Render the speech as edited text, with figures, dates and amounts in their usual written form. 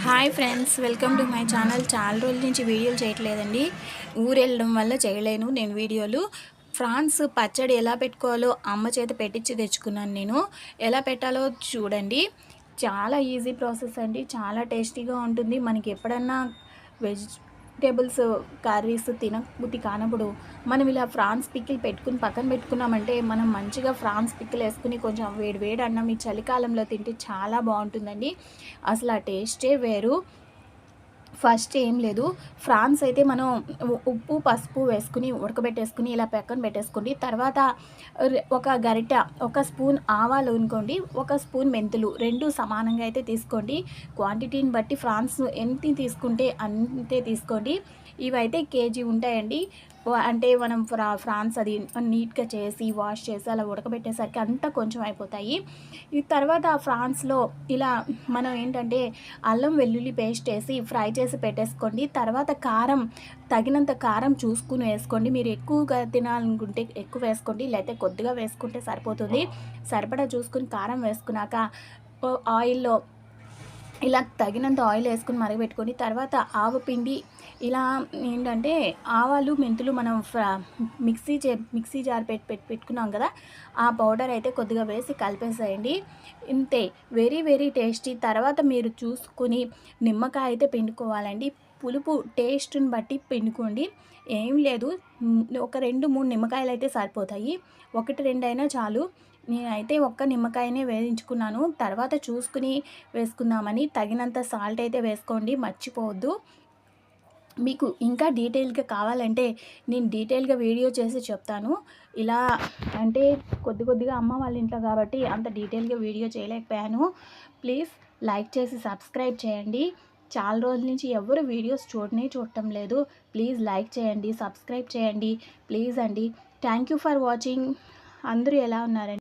Hi friends, welcome to my channel. చాలా రోజుల నుంచి వీడియోలు చేయట్లేదండి. ఊరు వెళ్ళడం వల్ల చేయలేను నేను వీడియోలు. ఫ్రాన్స్ పచ్చడి ఎలా పెట్టుకోవాలో అమ్మ చేత పెట్టించి తెచ్చుకున్నాను నేను. ఎలా పెట్టాలో చూడండి. చాలా ఈజీ ప్రాసెస్ అండి. చాలా టేస్టీగా ఉంటుంది. మనకి ఎప్పుడన్నా వెజిటేబుల్స్ కర్రీస్ తినబుద్ధి కానప్పుడు మనం ఇలా ఫ్రాన్స్ పికిల్ పెట్టుకుని పక్కన పెట్టుకున్నామంటే మనం మంచిగా ఫ్రాన్స్ పికిల్ వేసుకుని కొంచెం వేడి వేడి అన్నం ఈ చలికాలంలో తింటే చాలా బాగుంటుందండి. అసలు ఆ టేస్టే వేరు. ఫస్ట్ ఏం లేదు, ఫ్రాన్స్ అయితే మనం ఉప్పు పసుపు వేసుకుని ఉడకబెట్టేసుకుని ఇలా పక్కన పెట్టేసుకోండి. తర్వాత ఒక గరిట, ఒక స్పూన్ ఆవాలు అనుకోండి, ఒక స్పూన్ మెంతులు, రెండు సమానంగా అయితే తీసుకోండి. క్వాంటిటీని బట్టి ఫ్రాన్స్ ఎంత తీసుకుంటే అంతే తీసుకోండి. ఇవైతే కేజీ ఉంటాయండి. అంటే మనం ఫ్రాన్స్ అది నీట్గా చేసి వాష్ చేసి అలా ఉడకబెట్టేసరికి అంతా కొంచెం అయిపోతాయి. ఈ తర్వాత ఆ ఫ్రాన్స్లో ఇలా మనం ఏంటంటే అల్లం వెల్లుల్లి పేస్ట్ వేసి ఫ్రై చేసి పెట్టేసుకోండి. తర్వాత కారం, తగినంత కారం చూసుకుని వేసుకోండి. మీరు ఎక్కువగా తినాలనుకుంటే ఎక్కువ వేసుకోండి, లేకపోతే కొద్దిగా వేసుకుంటే సరిపోతుంది. సరిపడా చూసుకుని కారం వేసుకున్నాక ఆయిల్లో ఇలా తగినంత ఆయిల్ వేసుకుని మరగబెట్టుకొని తర్వాత ఆవపిండి, ఇలా ఏంటంటే ఆవాలు మెంతులు మనం మిక్సీ జార్ పెట్టుకున్నాం కదా, ఆ పౌడర్ అయితే కొద్దిగా వేసి కలిపేసేయండి. ఇంతే, వెరీ వెరీ టేస్టీ. తర్వాత మీరు చూసుకుని నిమ్మకాయ అయితే పిండుకోవాలండి. పులుపు టేస్ట్ని బట్టి పిండుకోండి, ఏం లేదు. ఒక 2-3 నిమ్మకాయలు అయితే సరిపోతాయి. 1-2 అయినా చాలు. నేనైతే ఒక్క నిమ్మకాయనే వేయించుకున్నాను. తర్వాత చూసుకుని వేసుకుందామని. తగినంత సాల్ట్ అయితే వేసుకోండి, మర్చిపోవద్దు. మీకు ఇంకా డీటెయిల్గా కావాలంటే నేను డీటెయిల్గా వీడియో చేసి చెప్తాను. ఇలా అంటే కొద్దిగా అమ్మ వాళ్ళ ఇంట్లో కాబట్టి అంత డీటెయిల్గా వీడియో చేయలేకపోయాను. ప్లీజ్ లైక్ చేసి సబ్స్క్రైబ్ చేయండి. చాలా రోజుల నుంచి ఎవరు వీడియోస్ చూడటం లేదు. ప్లీజ్ లైక్ చేయండి, సబ్స్క్రైబ్ చేయండి ప్లీజ్ అండి. Thank you for watching. అందరూ ఎలా ఉన్నారండి?